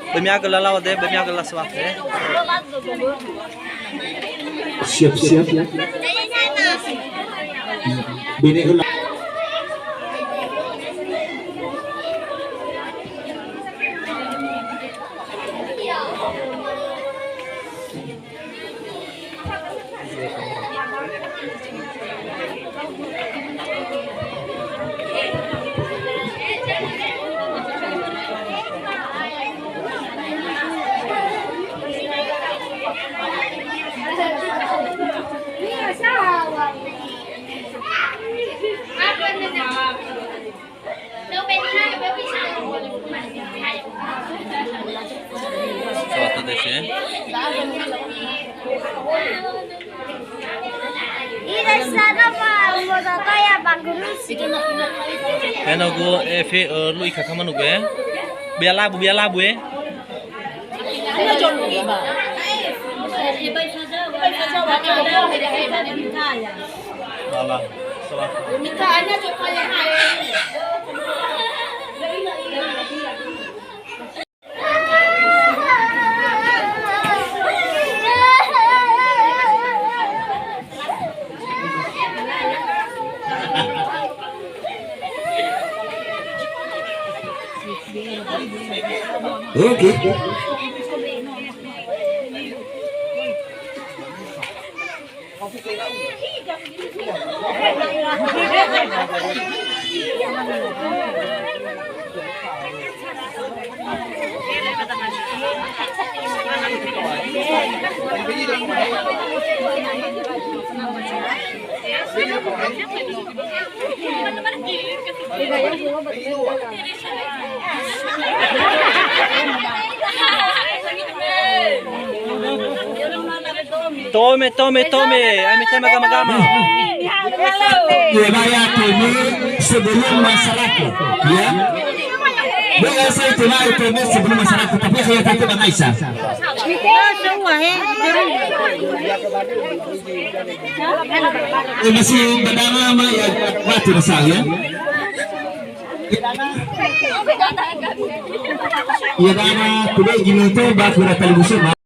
Bemiaga lalaw deh, bemiaga laswak deh. Siap-siap ya. Bini ulang. Suatu deh sih. Kan aku lu ikat kamu nunggu ya. Biar labu ya. Malah, Mintaannya coba yang Oke. Tome. Ami tema gama-gama. Wilayah ini sebelum masyarakat, ya. Beliau saya wilayah ini sebelum masyarakat, tapi saya kata Bang Aisyah. Masih berdama sama ya batu besar ya. Ya dama, kuda gini tuh batu rata lusuh.